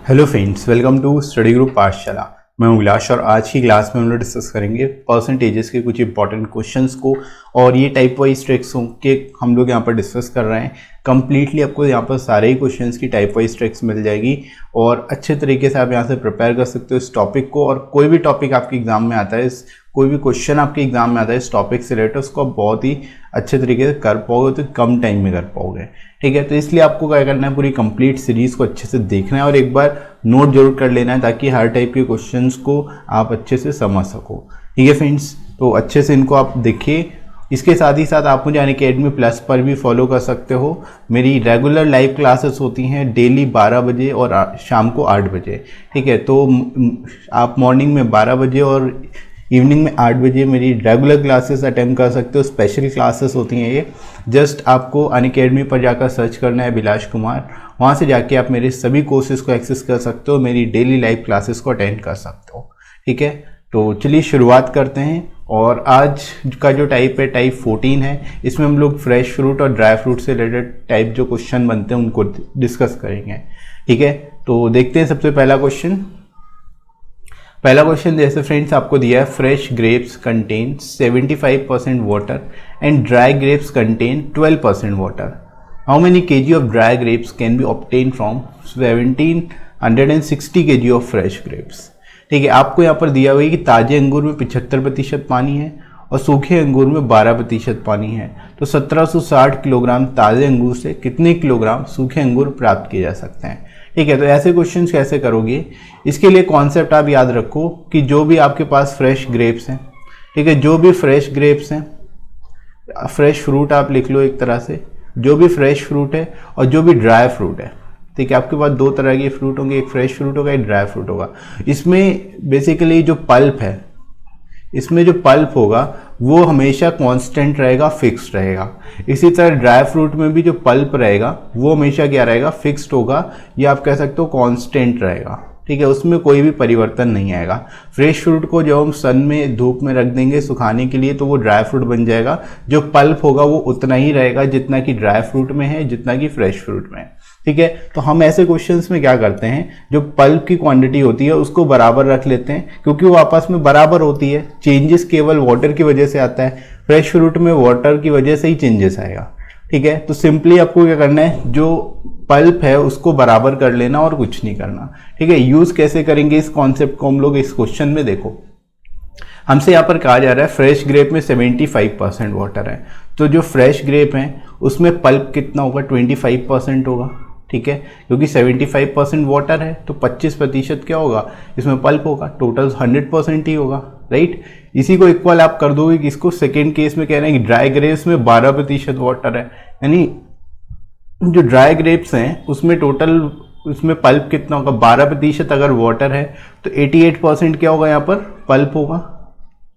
Hello friends, welcome to study group Pathshala. मैं हूं विलास और आज की क्लास में हम लोग डिस्कस करेंगे परसेंटेजेस के कुछ इंपॉर्टेंट क्वेश्चंस को। और ये टाइप वाइज ट्रिक्सों के हम लोग यहाँ पर डिस्कस कर रहे हैं। कंप्लीटली आपको यहाँ पर सारे ही क्वेश्चंस की टाइप वाइज ट्रिक्स मिल जाएगी और अच्छे तरीके से आप यहाँ से प्रिपेयर कर सकते हो इस टॉपिक को। और कोई भी टॉपिक आपके एग्जाम में आता है, कोई भी क्वेश्चन आपके एग्जाम में आता है इस टॉपिक से रिलेटेड, उसको आप बहुत ही अच्छे तरीके से कर पाओगे, तो कम टाइम में कर पाओगे। ठीक है, तो इसलिए आपको क्या करना है, पूरी कंप्लीट सीरीज को अच्छे से देखना है और एक बार नोट जरूर कर लेना है ताकि हर टाइप के क्वेश्चंस को आप अच्छे से समझ सको। ठीक है फ्रेंड्स, तो अच्छे से इनको आप देखिए। इसके साथ ही साथ आप मुझे अनअकैडमी प्लस पर भी फॉलो कर सकते हो। मेरी रेगुलर लाइव क्लासेस होती हैं डेली 12 बजे और शाम को 8 बजे। ठीक है, तो आप मॉर्निंग में 12 बजे और इवनिंग में 8 बजे मेरी रेगुलर क्लासेस अटेंड कर सकते हो। स्पेशल क्लासेस होती हैं ये। जस्ट आपको अनअकैडमी पर जाकर सर्च करना है विलास कुमार, वहाँ से जाके आप मेरे सभी कोर्सेज को एक्सेस कर सकते हो, मेरी डेली लाइव क्लासेस को अटेंड कर सकते हो। ठीक है, तो चलिए शुरुआत करते हैं। और आज का जो टाइप है टाइप 14 है। इसमें हम लोग फ्रेश फ्रूट और ड्राई फ्रूट से रिलेटेड टाइप जो क्वेश्चन बनते हैं उनको डिस्कस करेंगे। ठीक है, तो देखते हैं सबसे पहला क्वेश्चन। पहला क्वेश्चन जैसे फ्रेंड्स आपको दिया है, fresh grapes contain 75% water and dry grapes contain 12% water. How many kg of dry grapes can be obtain from 1760 kg of fresh grapes. ठीक है, आपको यहाँ पर दिया हुआ है कि ताजे अंगूर में 75% पानी है और सूखे अंगूर में 12% पानी है। तो 1760 किलोग्राम ताजे अंगूर से कितने किलोग्राम सूखे अंगूर प्राप्त किए जा सकते हैं। ठीक है, तो ऐसे क्वेश्चंस कैसे करोगे, इसके लिए कॉन्सेप्ट आप याद रखो कि जो भी आपके पास फ्रेश ग्रेप्स हैं, ठीक है, जो भी फ्रेश ग्रेप्स हैं, फ्रेश फ्रूट आप लिख लो एक तरह से, जो भी फ्रेश फ्रूट है और जो भी ड्राई फ्रूट है। ठीक है, आपके पास दो तरह के फ्रूट होंगे, एक फ्रेश फ्रूट होगा, एक ड्राई फ्रूट होगा। इसमें बेसिकली जो पल्प है, इसमें जो पल्प होगा वो हमेशा कांस्टेंट रहेगा, फिक्स्ड रहेगा। इसी तरह ड्राई फ्रूट में भी जो पल्प रहेगा वो हमेशा क्या रहेगा, फिक्स्ड होगा, या आप कह सकते हो कांस्टेंट रहेगा। ठीक है, उसमें कोई भी परिवर्तन नहीं आएगा। फ्रेश फ्रूट को जब हम सन में धूप में रख देंगे सुखाने के लिए तो वो ड्राई फ्रूट बन जाएगा। जो पल्प होगा वो उतना ही रहेगा जितना कि ड्राई फ्रूट में है, जितना कि फ्रेश फ्रूट में है। ठीक है, तो हम ऐसे क्वेश्चंस में क्या करते हैं, जो पल्प की क्वांटिटी होती है उसको बराबर रख लेते हैं क्योंकि वो आपस में बराबर होती है। चेंजेस केवल वाटर की वजह से आता है, फ्रेश फ्रूट में वाटर की वजह से ही चेंजेस आएगा। ठीक है, तो सिंपली आपको क्या करना है, जो पल्प है उसको बराबर कर लेना और कुछ नहीं करना। ठीक है, यूज कैसे करेंगे इस कॉन्सेप्ट को हम लोग इस क्वेश्चन में देखो। हमसे यहाँ पर कहा जा रहा है फ्रेश ग्रेप में 75% वाटर है, तो जो फ्रेश ग्रेप है उसमें पल्प कितना होगा, 25% होगा। ठीक है, क्योंकि 75% वाटर है तो 25% क्या होगा, इसमें पल्प होगा, टोटल 100% ही होगा। राइट, इसी को इक्वल आप कर दोगे कि इसको सेकेंड केस में कह रहे हैं कि ड्राई ग्रेप्स में 12% वाटर है, यानी जो ड्राई ग्रेप्स हैं उसमें टोटल उसमें पल्प कितना होगा, 12% अगर वाटर है तो 88% क्या होगा, यहाँ पर पल्प होगा।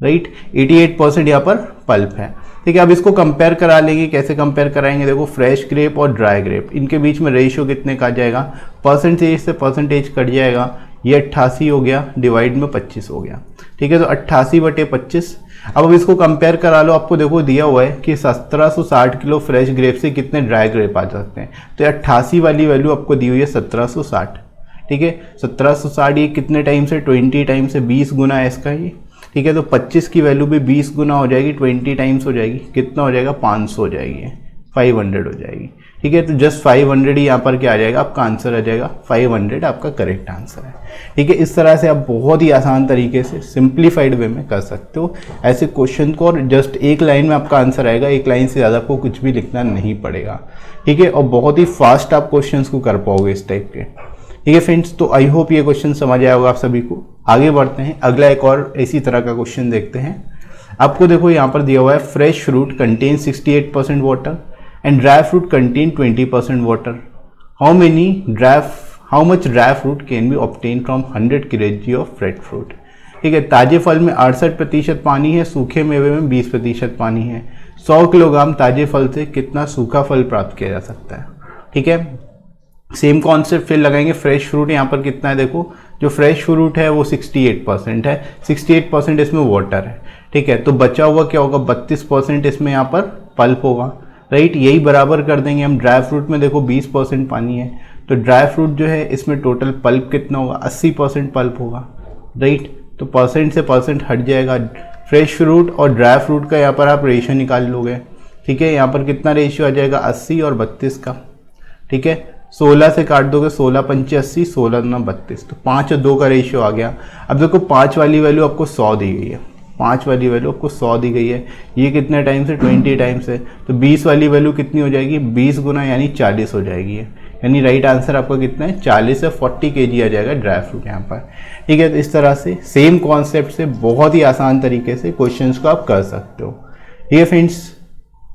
राइट, 88% यहाँ पर पल्प है। ठीक है, अब इसको कंपेयर करा लेंगे। कैसे कंपेयर कराएंगे, देखो फ्रेश ग्रेप और ड्राई ग्रेप, इनके बीच में रेशियो कितने का आ जाएगा, परसेंटेज से परसेंटेज कट जाएगा, ये 88 हो गया, डिवाइड में 25 हो गया। ठीक है, तो 88/25। अब इसको कंपेयर करा लो, आपको देखो दिया हुआ है कि 1760 किलो फ्रेश ग्रेप से कितने ड्राई ग्रेप आ सकते हैं। तो 88 वाली वैल्यू आपको दी हुई है 1760। ठीक है, 1760 ये कितने टाइम से, 20 टाइम से, 20 गुना है इसका ये। ठीक है, तो 25 की वैल्यू भी 20 गुना हो जाएगी, 20 टाइम्स हो जाएगी, कितना हो जाएगा, 500 हो जाएगी, 500 हो जाएगी। ठीक है, तो जस्ट 500 ही यहाँ पर क्या आ जाएगा, आपका आंसर आ जाएगा 500, आपका करेक्ट आंसर है। ठीक है, इस तरह से आप बहुत ही आसान तरीके से सिंप्लीफाइड वे में कर सकते हो ऐसे क्वेश्चन को, और जस्ट एक लाइन में आपका आंसर आएगा, एक लाइन से ज़्यादा आपको कुछ भी लिखना नहीं पड़ेगा। ठीक है, और बहुत ही फास्ट आप क्वेश्चन को कर पाओगे इस टाइप के। ठीक है फ्रेंड्स, तो आई होप ये क्वेश्चन समझ आया होगा आप सभी को। आगे बढ़ते हैं, अगला एक और इसी तरह का क्वेश्चन देखते हैं। आपको देखो यहाँ पर दिया हुआ है, fresh fruit contain 68% water and dry fruit contain 20% water. How much dry fruit can be obtain from 100 kg of fresh fruit. ठीक है, ताजे फल में 68% पानी है, सूखे मेवे में 20% पानी है। 100 किलोग्राम ताजे फल से कितना सूखा फल प्राप्त किया जा सकता है। ठीक है, सेम कॉन्सेप्ट फिर लगाएंगे। फ्रेश फ्रूट यहाँ पर कितना है, देखो जो फ्रेश फ्रूट है वो 68% है, 68% इसमें वाटर है। ठीक है, तो बचा हुआ क्या होगा, 32% इसमें यहाँ पर पल्प होगा। राइट, यही बराबर कर देंगे हम। ड्राई फ्रूट में देखो 20% पानी है, तो ड्राई फ्रूट जो है इसमें टोटल पल्प कितना होगा, 80% पल्प होगा, राइट। तो परसेंट से परसेंट हट जाएगा। फ्रेश फ्रूट और ड्राई फ्रूट का यहाँ पर आप रेशियो निकाल लोगे, ठीक है। यहाँ पर कितना रेशियो आ जाएगा, 80 और 32 का, ठीक है। 16 से काट दोगे, 16 पंचे 80, 16 ना 32, तो 5 और 2 का रेशियो आ गया। अब देखो 5 वाली वैल्यू आपको 100 दी गई है, 5 वाली वैल्यू आपको 100 दी गई है, ये कितने टाइम्स है, 20 टाइम्स है। तो 20 वाली वैल्यू कितनी हो जाएगी, 20 गुना यानी 40 हो जाएगी, यानी राइट आंसर आपका कितना है, 40 से 40 kg आ जाएगा ड्राई फ्रूट यहाँ पर, ठीक है। तो इस तरह से सेम कॉन्सेप्ट से बहुत ही आसान तरीके से क्वेश्चंस को आप कर सकते हो, ठीक है फ्रेंड्स।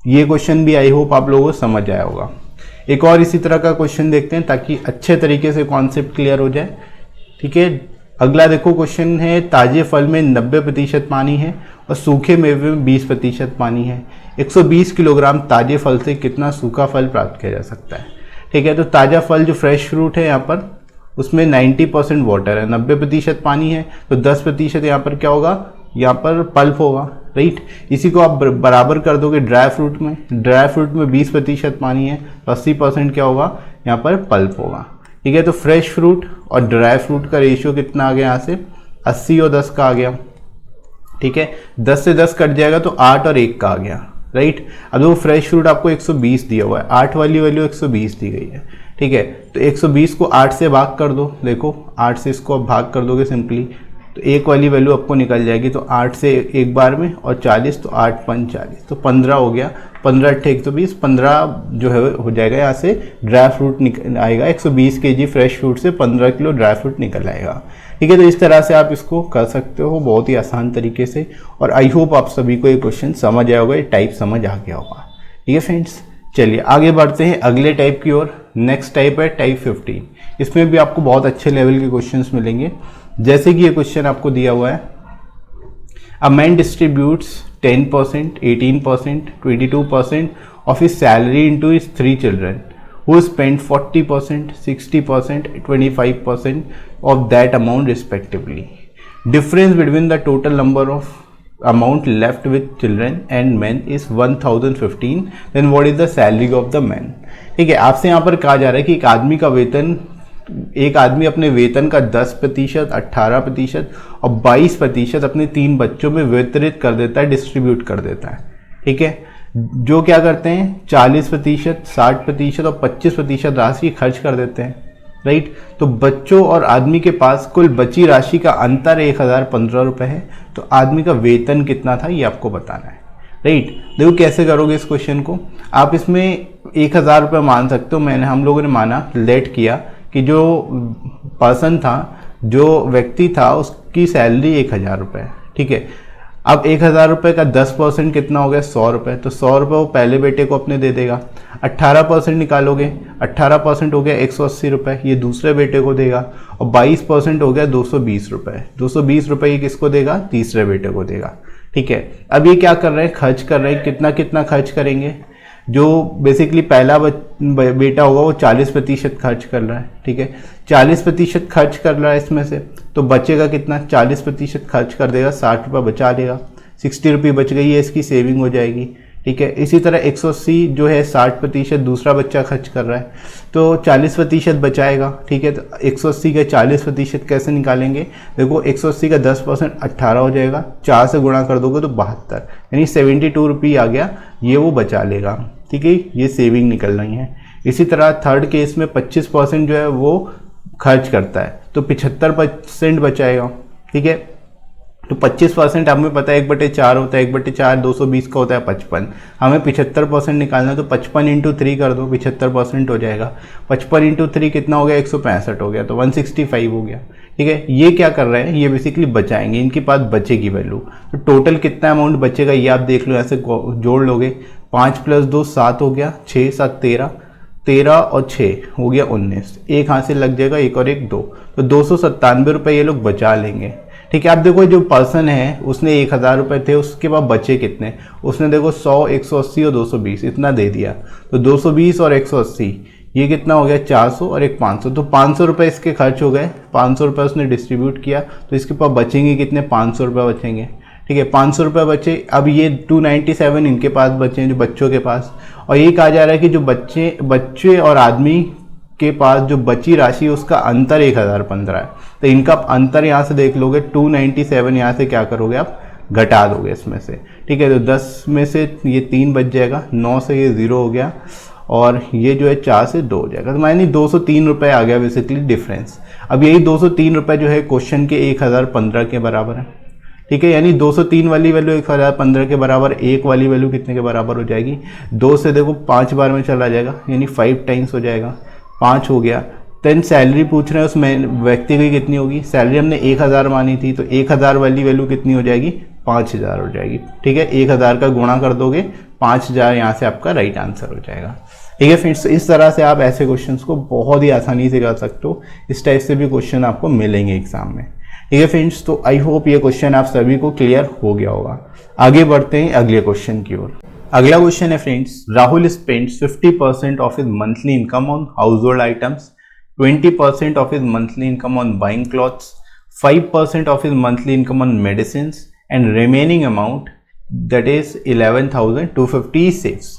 ये क्वेश्चन भी आई होप आप लोगों को समझ आया होगा। एक और इसी तरह का क्वेश्चन देखते हैं ताकि अच्छे तरीके से कॉन्सेप्ट क्लियर हो जाए, ठीक है। अगला देखो क्वेश्चन है, ताजे फल में 90% पानी है और सूखे मेवे में 20% पानी है। 120 किलोग्राम ताजे फल से कितना सूखा फल प्राप्त किया जा सकता है, ठीक है। तो ताज़ा फल जो फ्रेश फ्रूट है यहाँ पर उसमें 90% वाटर है, 90% पानी है, तो 10% यहाँ पर क्या होगा, यहाँ पर पल्प होगा, राइट। इसी को आप बराबर कर दोगे ड्राई फ्रूट में, ड्राई फ्रूट में 20% पानी है, तो 80% क्या होगा, यहाँ पर पल्प होगा, ठीक है। तो फ्रेश फ्रूट और ड्राई फ्रूट का रेशियो कितना आ गया यहाँ से, 80 और 10 का आ गया, ठीक है। 10 से 10 कट जाएगा तो 8 और 1 का आ गया, राइट। अब वो फ्रेश फ्रूट आपको 120 दिया हुआ है, 8 वाली वैल्यू 120 दी गई है, ठीक है। तो 120 को 8 से भाग कर दो, देखो 8 से इसको आप भाग कर दोगे सिंपली, तो 1 वाली वैल्यू आपको निकल जाएगी। तो 8 से एक बार में और 40, तो 8 5 40, तो 15 हो गया, 15 8 120, 15 जो है हो जाएगा। यहाँ से ड्राई फ्रूट निकल आएगा, 120 kg फ्रेश फ्रूट से 15 किलो ड्राई फ्रूट निकल आएगा, ठीक है। तो इस तरह से आप इसको कर सकते हो बहुत ही आसान तरीके से, और आई होप आप सभी को ये क्वेश्चन समझ आया होगा, ये टाइप समझ आ गया होगा, ठीक है फ्रेंड्स। चलिए आगे बढ़ते हैं अगले टाइप की ओर। नेक्स्ट टाइप है टाइप 15। इसमें भी आपको बहुत अच्छे लेवल के क्वेश्चंस मिलेंगे, जैसे कि ये क्वेश्चन आपको दिया हुआ है, a man distributes 10%, 18%, 22% of his salary into his 3 children who spent 40%, 60%, 25% of that amount respectively. Difference between the total number of amount left with children and men is 1015. Then what is the salary of the man? ठीक है, आपसे यहाँ पर कहा जा रहा है कि एक आदमी का वेतन, एक आदमी अपने वेतन का 10%, 18% और 22% अपने 3 बच्चों में वितरित कर देता है, डिस्ट्रीब्यूट कर देता है, ठीक है। जो क्या करते हैं 40%, 60% और 25% राशि खर्च कर देते हैं, राइट। तो बच्चों और आदमी के पास कुल बची राशि का अंतर 1015 रुपये है। तो आदमी का वेतन कितना था ये आपको बताना है, राइट। देखो कैसे करोगे इस क्वेश्चन को, आप इसमें 1000 रुपये मान सकते हो। हम लोगों ने माना, लेट किया कि जो पर्सन था, जो व्यक्ति था, उसकी सैलरी 1000 रुपये, ठीक है। अब 1000 रुपये का 10% कितना हो गया, 100 रुपये। तो 100 रुपये वो पहले बेटे को अपने दे देगा। 18% निकालोगे, 18% हो गया 180 रुपये, ये दूसरे बेटे को देगा। और 22% हो गया 220 रुपये। 220 रुपये ये किसको देगा, तीसरे बेटे को देगा, ठीक है। अब ये क्या कर रहे हैं, खर्च कर रहे हैं। कितना कितना खर्च करेंगे, जो बेसिकली पहला बेटा होगा वो 40% खर्च कर रहा है, ठीक है। 40% खर्च कर रहा है इसमें से, तो बचेगा कितना, 40% खर्च कर देगा, 60 रुपये बचा लेगा, 60 रुपये बच गई है, इसकी सेविंग हो जाएगी, ठीक है। इसी तरह 180 जो है 60% दूसरा बच्चा खर्च कर रहा है, तो 40% बचाएगा, ठीक है। तो 180 का 40% कैसे निकालेंगे, देखो 180 का 10% 18 हो जाएगा, 4 से गुणा कर दोगे तो 72, यानी 72 रुपये आ गया, ये वो बचा लेगा, ठीक है। ये सेविंग निकल रही है। इसी तरह थर्ड केस में 25% जो है वो खर्च करता है, तो 75% बचाएगा, ठीक है। तो 25% हमें पता है 1/4 होता है, 1/4 220 का होता है 55, हमें 75% निकालना है, तो 55 × 3 कर दो, 75% हो जाएगा। 55 × 3 कितना हो गया, 165 हो गया, तो 165 हो गया, ठीक है। ये क्या कर रहे हैं, ये बेसिकली बचाएंगे, इनके पास बचेगी वैल्यू। तो टोटल कितना अमाउंट बचेगा ये आप देख लो, ऐसे जोड़ लोगे, 5 + 2 7 हो गया, 6 7 13, 13 और 6 हो गया 19, एक हाथ से लग जाएगा, एक और एक 2, तो 297 रुपये ये लोग बचा लेंगे, ठीक है। आप देखो जो पर्सन है उसने 1000 रुपये थे, उसके बाद बचे कितने, उसने देखो 100, 180 और 220 इतना दे दिया, तो 220 और 180 ये कितना हो गया, 400 और एक 500, तो 500 रुपये इसके खर्च हो गए, 500 रुपये उसने डिस्ट्रीब्यूट किया, तो इसके पास बचेंगे कितने, 500 रुपये बचेंगे, ठीक है। 500 रुपये बचे। अब ये 297 इनके पास बचे हैं, जो बच्चों के पास, और ये कहा जा रहा है कि जो बच्चे और आदमी के पास जो बची राशि उसका अंतर 1015 है, तो इनका अंतर यहाँ से देख लोगे 297, यहाँ से क्या करोगे आप घटा दोगे इसमें से, ठीक है। तो 10 में से ये 3 बच जाएगा, 9 से ये 0 हो गया और ये जो है 4 से 2 हो जाएगा, तो मायने 203 रुपये आ गया बेसिकली डिफरेंस। अब यही 203 रुपये जो है क्वेश्चन के 1015 के बराबर है, ठीक है। यानी 203 वाली वैल्यू 1015 के बराबर, एक वाली वैल्यू कितने के बराबर हो जाएगी, 2 से देखो 5 बार में चला जाएगा, यानी 5 टाइम्स हो जाएगा, 5 हो गया। देन सैलरी पूछ रहे हैं उसमें व्यक्ति की कितनी होगी, सैलरी हमने 1000 मानी थी, तो 1000 वाली वैल्यू कितनी हो जाएगी, 5000 हो जाएगी, ठीक है। 1000 का गुणा कर दोगे 5000, यहाँ से आपका राइट आंसर हो जाएगा, ठीक है फ्रेंड्स। इस तरह से आप ऐसे क्वेश्चंस को बहुत ही आसानी से कर सकते हो, इस टाइप से भी क्वेश्चन आपको मिलेंगे एग्जाम में, ठीक है फ्रेंड्स। तो आई होप ये क्वेश्चन आप सभी को क्लियर हो गया होगा। आगे बढ़ते हैं अगले क्वेश्चन की ओर। अगला क्वेश्चन है friends, Rahul spends 50% of his monthly income on household items, 20% of his monthly income on buying clothes, 5% of his monthly income on medicine and remaining amount that is 11,250 saves,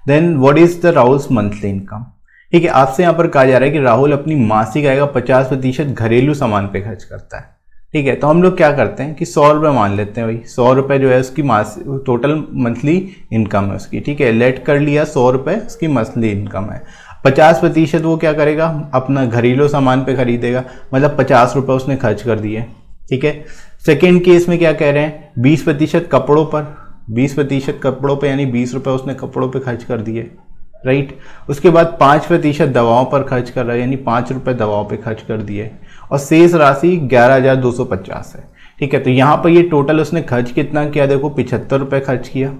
then what is the Rahul's monthly income. ठीक है, आपसे यहाँ पर कहा जा रहा है कि राहुल अपनी मासिक आय का 50% घरेलू सामान पे खर्च करता है। ठीक है, तो हम लोग क्या करते हैं कि 100 रुपये मान लेते हैं भाई, 100 रुपये जो है उसकी टोटल मंथली इनकम है उसकी। ठीक है, लेट कर लिया 100 रुपये उसकी मंथली इनकम है, 50% वो क्या करेगा अपना घरेलू सामान पे खरीदेगा, मतलब 50 रुपये उसने खर्च कर दिए। ठीक है, सेकेंड केस में क्या कह रहे हैं, 20% कपड़ों पर, 20% कपड़ों पे यानी 20 रुपये उसने कपड़ों पे खर्च कर दिए, राइट। उसके बाद 5% दवाओं पर खर्च कर रहा है, यानी 5 रुपये दवाओं पे खर्च कर दिए, और शेष राशि 11,250 है। ठीक है, तो यहाँ पर ये टोटल उसने खर्च कितना किया, देखो 75 रुपये खर्च किया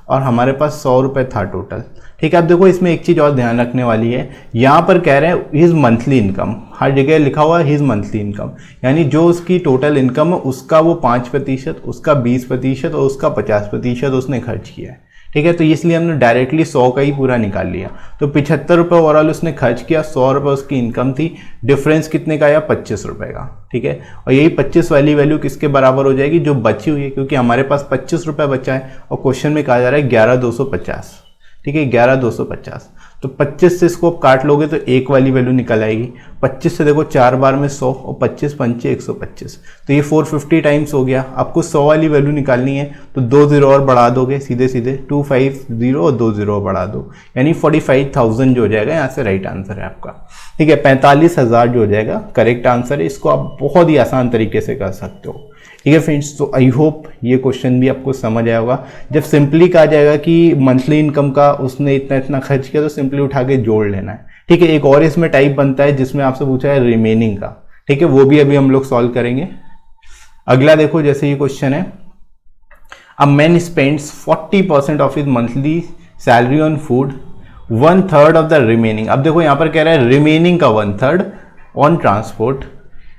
और हमारे पास 100 रुपये था टोटल। ठीक है, अब देखो इसमें एक चीज़ और ध्यान रखने वाली है, यहाँ पर कह रहे हैं हिज मंथली इनकम, हर जगह लिखा हुआ है हिज मंथली इनकम, यानी जो उसकी टोटल इनकम है उसका वो 5%, उसका 20% और उसका 50% उसने खर्च किया है। ठीक है, तो इसलिए हमने डायरेक्टली 100 का ही पूरा निकाल लिया। तो 75 रुपये ओवरऑल उसने खर्च किया, 100 रुपये उसकी इनकम थी, डिफरेंस कितने का आया, 25 रुपये का। ठीक है, और यही 25 वाली वैल्यू किसके बराबर हो जाएगी, जो बची हुई है, क्योंकि हमारे पास 25 रुपये बचा है और क्वेश्चन में कहा जा रहा है 11,250। ठीक है, 11,250, तो 25 से इसको काट लोगे तो एक वाली वैल्यू निकल आएगी। 25 से देखो 4 बार में 100 और 25 पंचे 125, तो ये 450 टाइम्स हो गया। आपको 100 वाली वैल्यू निकालनी है तो 2 0 और बढ़ा दोगे, सीधे सीधे 250 और 2 0 बढ़ा दो, यानी 45,000 जो हो जाएगा, यहाँ से राइट आंसर है आपका। ठीक है, 45,000 जो हो जाएगा करेक्ट आंसर है। इसको आप बहुत ही आसान तरीके से कर सकते हो। ठीक है फ्रेंड्स, तो आई होप ये क्वेश्चन भी आपको समझ आया होगा। जब सिंपली कहा जाएगा कि मंथली इनकम का उसने इतना इतना खर्च किया, तो सिंपली उठा के जोड़ लेना है। ठीक है, एक और इसमें टाइप बनता है जिसमें आपसे पूछा है रिमेनिंग का। ठीक है, वो भी अभी हम लोग सॉल्व करेंगे। अगला देखो, जैसे ये क्वेश्चन है, a man spends 40% of his monthly salary on food, 1/3 of the remaining. अब देखो यहाँ पर कह रहा है रिमेनिंग का 1/3 on transport,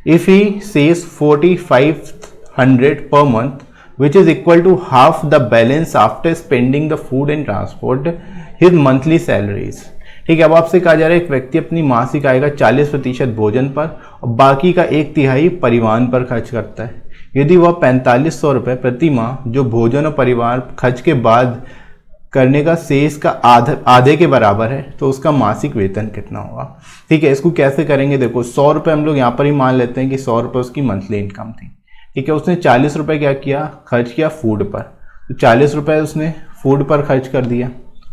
if he saves 4,500 per month, which is equal to half the balance after spending the food and transport, his monthly salaries। ठीक है, अब आपसे कहा जा रहा है एक व्यक्ति अपनी मासिक आय का 40% भोजन पर और बाकी का 1/3 परिवहन पर खर्च करता है। यदि वह 4500 रुपये प्रति माह जो भोजन और परिवार खर्च के बाद करने का शेष का आधे के बराबर है, तो उसका मासिक वेतन कितना होगा। ठीक है, इसको कैसे करेंगे, देखो 100 रुपये हम लोग यहाँ पर ही मान लेते हैं कि 100 रुपये उसकी मंथली इनकम थी। ठीक है, उसने 40 रुपये क्या किया, खर्च किया फूड पर, तो 40 रुपये उसने फूड पर खर्च कर दिया।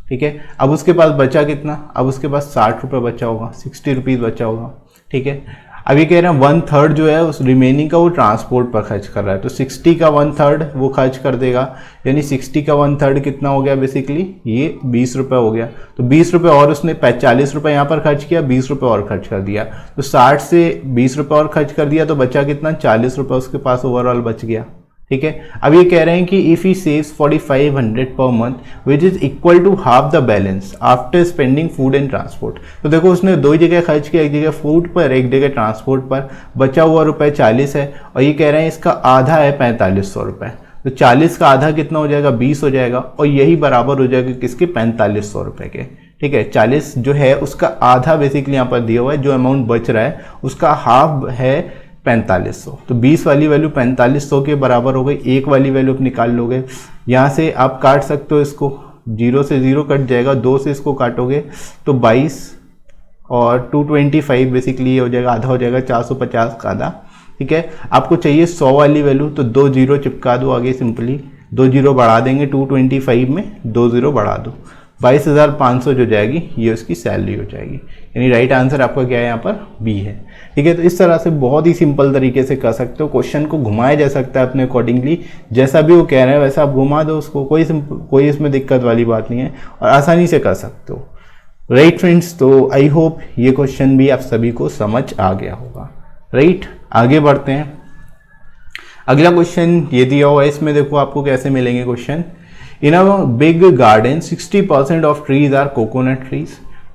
ठीक है, अब उसके पास बचा कितना, अब उसके पास 60 रुपये बचा होगा, 60 रुपीज़ बचा होगा। ठीक है, अब ये कह रहे हैं 1/3 जो है उस रिमेनिंग का वो ट्रांसपोर्ट पर खर्च कर रहा है, तो 60 का 1/3 वो खर्च कर देगा, यानी 60 का 1/3 कितना हो गया, बेसिकली ये 20 रुपये हो गया। तो 20 रुपये और उसने 40 रुपये यहाँ पर खर्च किया, 20 रुपये और खर्च कर दिया, तो 60 से 20 रुपये और खर्च कर दिया, तो बचा कितना, 40 रुपये उसके पास ओवरऑल बच गया। ठीक है, अब ये कह रहे हैं कि इफ ही सेव्स 4,500 पर month which is equal to half the balance after spending food and transport. तो देखो उसने दो जगह खर्च किया, एक जगह फूड पर, एक जगह ट्रांसपोर्ट पर, बचा हुआ रुपये 40 है, और ये कह रहे हैं इसका आधा है 4500 रुपये, तो 40 का आधा कितना हो जाएगा, 20 हो जाएगा, और यही बराबर हो जाएगा किसके, 4500 रुपये के। ठीक है, 40 जो है उसका आधा बेसिकली यहाँ पर दिया हुआ है, जो अमाउंट बच रहा है उसका हाफ है 4500, तो 20 वाली वैल्यू 4500 के बराबर हो गई। एक वाली वैल्यू आप निकाल लोगे, यहाँ से आप काट सकते हो इसको, 0 से 0 कट जाएगा, 2 से इसको काटोगे तो 22 और 225 बेसिकली हो जाएगा, आधा हो जाएगा 450 का आधा। ठीक है, आपको चाहिए 100 वाली वैल्यू, तो 2 जीरो चिपका दो आगे, सिंपली 2 जीरो बढ़ा देंगे, 225 में 2 जीरो बढ़ा दो, 22,500 जो जाएगी ये उसकी सैलरी हो जाएगी। यानी राइट आंसर आपका क्या है यहाँ पर, बी है। ठीक है, तो इस तरह से बहुत ही सिंपल तरीके से कर सकते हो, क्वेश्चन को घुमाया जा सकता है अपने अकॉर्डिंगली, जैसा भी वो कह रहे हैं वैसा आप घुमा दो उसको, कोई इसमें दिक्कत वाली बात नहीं है और आसानी से कर सकते हो। राइट फ्रेंड्स, तो आई होप ये क्वेश्चन भी आप सभी को समझ आ गया होगा। राइट, आगे बढ़ते हैं। अगला क्वेश्चन ये दिया हुआ है, इसमें देखो आपको कैसे मिलेंगे question. In a big garden 60% of trees are coconut trees,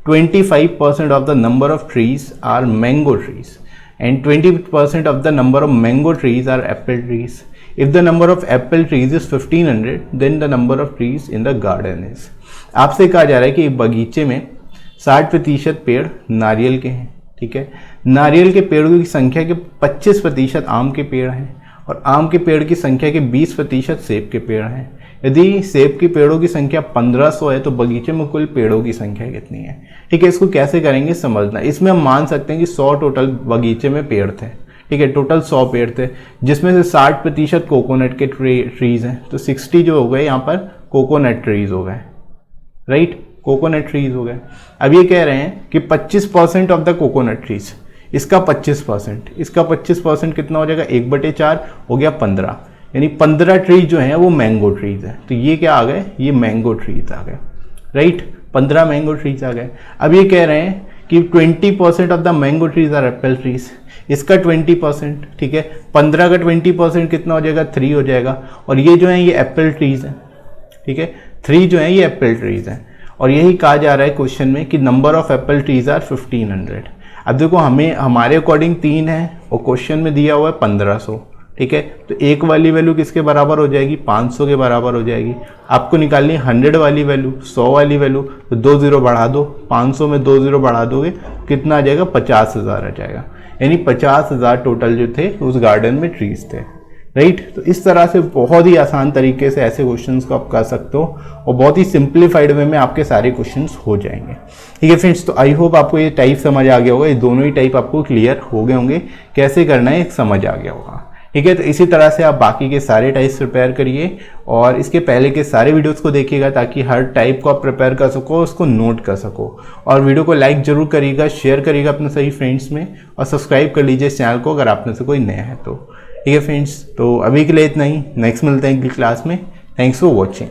25% of the number of trees are mango trees, and 20% of the number of mango trees are apple trees. If the number of apple trees is 1500, then the number of trees in the garden is. आपसे कहा जा रहा है कि एक बगीचे में 60% पेड़ नारियल के हैं। ठीक है, नारियल के पेड़ों की संख्या के 25% आम के पेड़ हैं और आम के पेड़ की संख्या के 20% सेब के पेड़ हैं। यदि सेब के पेड़ों की संख्या 1500 है तो बगीचे में कुल पेड़ों की संख्या कितनी है। ठीक है, इसको कैसे करेंगे समझना। इसमें हम मान सकते हैं कि 100 टोटल बगीचे में पेड़ थे। ठीक है, टोटल 100 पेड़ थे, जिसमें से 60% कोकोनट के ट्रीज हैं, तो 60 जो हो गए यहाँ पर कोकोनट ट्रीज हो गए। राइट, कोकोनट ट्रीज हो गए। अब ये कह रहे हैं कि 25% ऑफ द कोकोनट ट्रीज, इसका 25%, इसका 25% कितना हो जाएगा, 1/4 हो गया 15, यानी 15 ट्रीज जो हैं वो मैंगो ट्रीज हैं। तो ये क्या आ गए, ये मैंगो ट्रीज आ गए। राइट, 15 मैंगो ट्रीज आ गए। अब ये कह रहे हैं कि 20% of the mango trees are apple trees, इसका 20%। ठीक है, 15 का 20% कितना हो जाएगा, 3 हो जाएगा। और ये जो है ये एप्पल ट्रीज हैं। ठीक है, 3 जो है ये एप्पल ट्रीज हैं और यही कहा जा रहा है क्वेश्चन में कि number of apple trees are 1500। अब देखो हमारे अकॉर्डिंग 3 है और क्वेश्चन में दिया हुआ है 1500। ठीक है, तो एक वाली वैल्यू किसके बराबर हो जाएगी, 500 के बराबर हो जाएगी। आपको निकालनी है 100 वाली वैल्यू, 100 वाली वैल्यू, तो 2 जीरो बढ़ा दो, 500 में 2 जीरो बढ़ा दोगे कितना आ जाएगा, 50,000 आ जाएगा। यानी 50,000 टोटल जो थे उस गार्डन में ट्रीज थे। राइट, तो इस तरह से बहुत ही आसान तरीके से ऐसे क्वेश्चंस को आप कर सकते हो और बहुत ही सिंप्लीफाइड वे में आपके सारे क्वेश्चंस हो जाएंगे। ठीक है फ्रेंड्स, तो आई होप आपको ये टाइप समझ आ गया होगा, ये दोनों ही टाइप आपको क्लियर हो गए होंगे, कैसे करना है समझ आ गया होगा। ठीक है, तो इसी तरह से आप बाकी के सारे टाइप्स प्रिपेयर करिए और इसके पहले के सारे वीडियोस को देखिएगा ताकि हर टाइप को आप प्रिपेयर कर सको, उसको नोट कर सको। और वीडियो को लाइक जरूर करिएगा, शेयर करिएगा अपने सभी फ्रेंड्स में और सब्सक्राइब कर लीजिए इस चैनल को अगर आप में से कोई नया है तो। ठीक है फ्रेंड्स, तो अभी के लिए इतना ही, नेक्स्ट मिलते हैं अगली क्लास में। Thanks for watching.